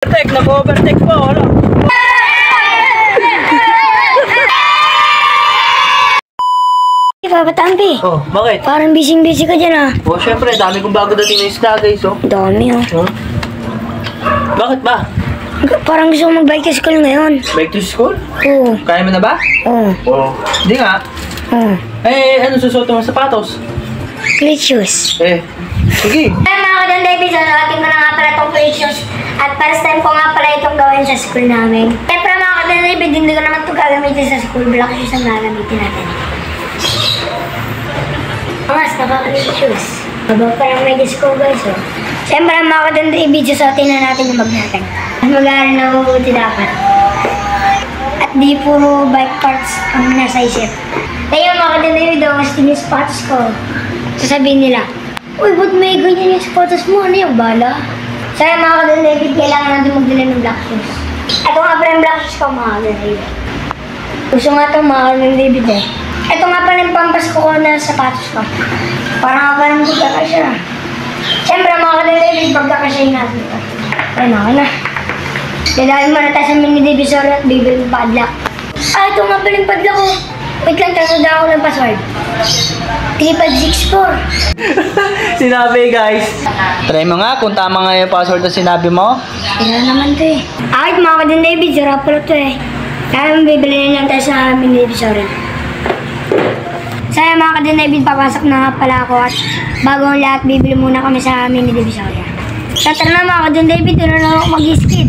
Overtake, nag-overtake po, wala. Papa Tampi. Oh, bakit? Parang busy-busy ka dyan ah. Oh, syempre, dami kong bago dating na isda, guys, oh. Dami oh. Huh? Bakit ba? Parang gusto ko mag-bike to school ngayon. Back to school? Oo. Kaya mo na ba? Oo. Oo. Hindi nga. Oo. Eh, ano susuot mo sapatos? Cleat shoes. Eh, sige. Ay mga kadang David, ating mo na nga pala itong cleat shoes. At first time ko nga pala itong gawin sa school namin. Siyempre mga kadang David, hindi ko naman ito gagamitin sa school. Black shoes ang gagamitin natin. Mas naka-cleat shoes. Habang parang may disco guys oh. Siyempre mga kadang David, susuotin na natin yung bag natin. At mag-aaral na mabuti dapat. At di puro bike parts ang nasa isip. Kaya mga kadang David, mas yung sapatos ko. Sasabihin nila, uy, ba't may ganyan yung sapatos mo? Ano yung bala? Kaya mga kadang David, kailangan natin magdala ng black shoes. Ito nga pala yung black shoes ko mga kadang David. Gusto nga ito mga kadang David eh. Ito nga pala yung pampasko ko na sapatos ko. Parang nga pala magkakasya. Siyempre mga kadang David, pagkakasyahin natin ito. Ayun okay na. Dadalhin muna tayo sa mini divisor at bibili ng padlock. Ah, ito nga pala yung padlock ko. Wait lang, tanong ako ng password. 3564. Sinabi, guys. Try mo nga kung tama nga yung password na sinabi mo. Kaya naman ito eh. Ay, mga kadang David, sarap pala ito eh. Kaya bibili na lang tayo sa mini divisor. Saya mga kadang David, papasok na nga pala ako at bago ang lahat, bibili muna kami sa mini divisor. So tara na mga kadang David, doon na ako mag-skid.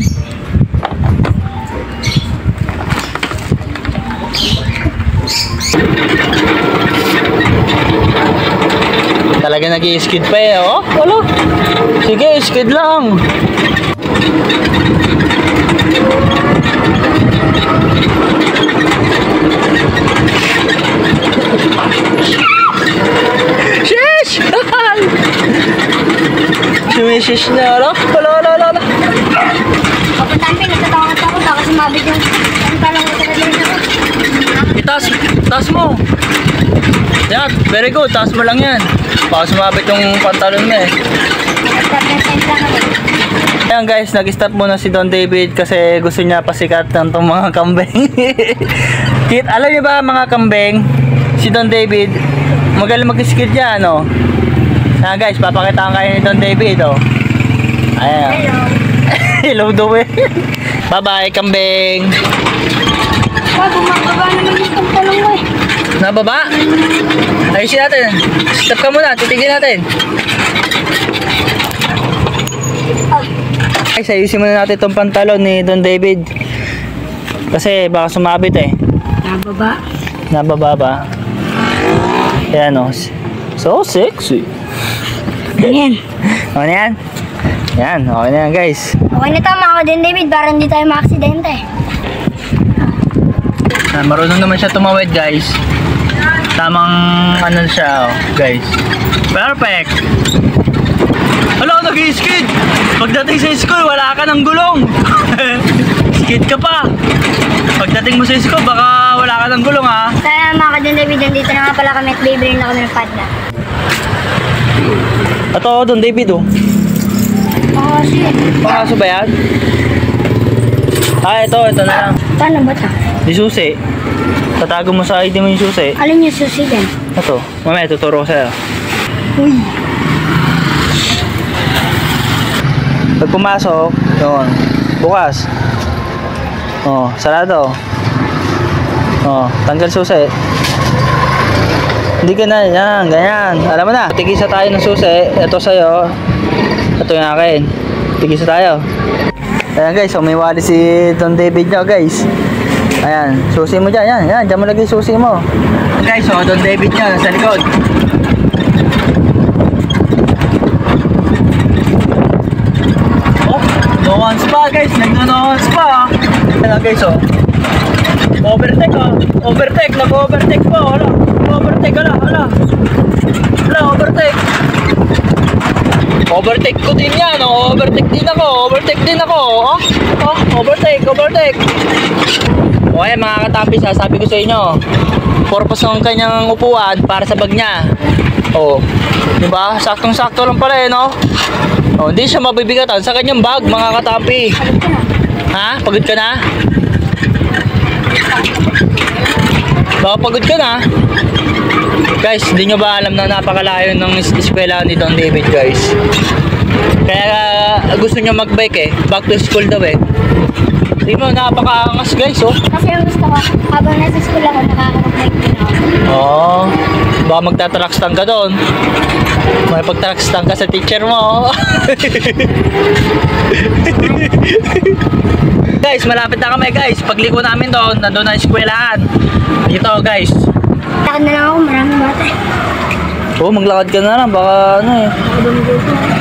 Talaga nag-i-skid pa eh, oh. Wala. Sige, skid lang. Shish! Sumishish na, wala. Wala. Kapuntaan natatakot ako kasi mabit yung talong ko sa kadang ako. Taas mo. Yan, very good. Taas mo lang yan. Baka sumabit yung pantalon mo eh. Ayan guys, nag-stop muna si Don David kasi gusto niya pasikat ng itong mga kambing. Alam niyo ba mga kambing, si Don David, magaling mag-skid yan, no? Ayan guys, papakitaan kayo ni Don David, oh. Ayan. Hello. Hello daw eh. Bye-bye, kambing. Bumababa naman yung pantalon mo eh. Nababa? Ayusin natin. Stop ka muna. Titigil natin. Guys, ayusin muna natin itong pantalon ni Don David. Kasi baka sumabit eh. Nababa. Nababa ba? Ayan o. So sexy. Ayan. Okay na yan? Yan. Okay na yan guys. Okay na ito mga kadang David para hindi tayo ma-aksidente. Marunong naman siya tumawid guys. Tamang ano siya oh, guys. Perfect. Hala, nag-skid. Pagdating sa school, wala ka ng gulong. Skid ka pa. Pagdating mo sa school, baka wala ka ng gulong ha. Kaya mga kadang David, nandito na nga pala kami at bibili na kami ng padlock. Ito Don David oh. Oo, shit. Pangaso ba yan? Ah, ito na lang. Paano ba ito? Di susi. Tatago mo sa ID mo yung susi. Alin yung susi din? Ito. Mamaya tuturo ko sa'yo. Uy. Pag pumasok, yun. Bukas. Oh, sarado. Oh, tanggal susi. Hindi ka na, yan, ganyan. Alam mo na, tigisa tayo ng susi. Ito sa'yo. Ito yung akin. Tigisa tayo. Ayan guys, so may wali si Don David nyo guys. Ayan, susi mo dyan, yan, dyan mo lagay susi mo. Guys, so Don David nyo, nasa likod. Oh, no one's pa guys, nagno-no one's pa. Ayan guys, so overtake oh, overtake, nag-overtake po, hala. Overtake, hala. Overtake. Overtake ko din yan, oh. Overtake din ako, oh. Overtake. Okay mga katapis, sabi ko sa inyo, purpose ng kanyang upuan para sa bag niya. Oh, diba? Saktong-sakto lang pala eh, no? Oh, hindi siya mabibigatan sa kanyang bag, mga katampi. Ha? Pagod ka na? Baka pagod ka na? Guys, hindi nyo ba alam na napakalayo ng eskwela ni Don David, guys? Kaya gusto nyo mag-bike eh. Back to school daw eh. Hindi mo, napakaangas guys, oh. Kasi ang gusto ko, habang nasa school ako, nakaka-bike din ako. Oo. Baka magta-truckstand ka doon. May pag-truckstand ka sa teacher mo. Guys, malapit na kami guys. Pagliko namin doon, nandun na eskwelahan. Dito guys. Lakad na lang ako, maraming bata eh. Oo, maglakad ka na lang. Baka ano eh.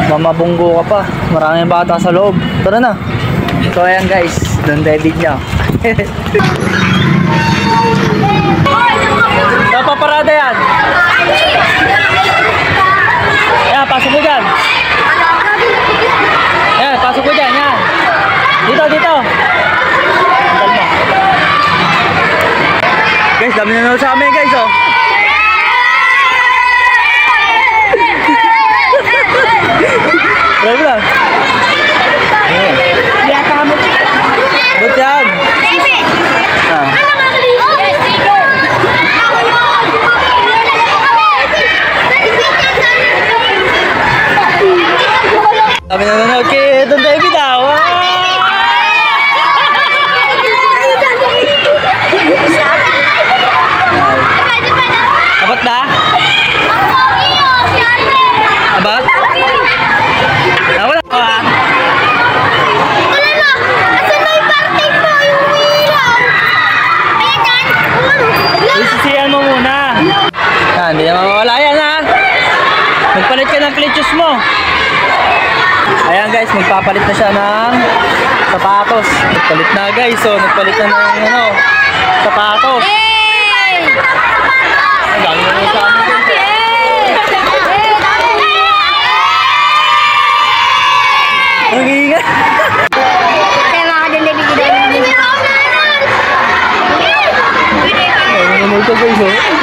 Mamabunggo ka pa. Maraming bata sa loob. Tara na. So ayan guys, Don David niya. Napaparada yan. Ayan, pasok mo dyan. Ayan, pasok mo dyan. Yan. Dito, dito. Guys, dami na sa amin guys, oh. Grabe lang. Ba't yan? Ah. Kami nanonood kay Don David ah. Abot na? Abot? Wala pa. Isisiyan mo muna. Hindi na mawawala yan ha. Magpalit ka ng klitsos mo. Ayan guys, magpapalit na siya ng sapatos. Nagpalit na guys, so nagpalit na ng ano, sapatos. Ang dami na sa amin guys. Ang ingat. Kaya mga kadandali, Ano mo ito guys, oh?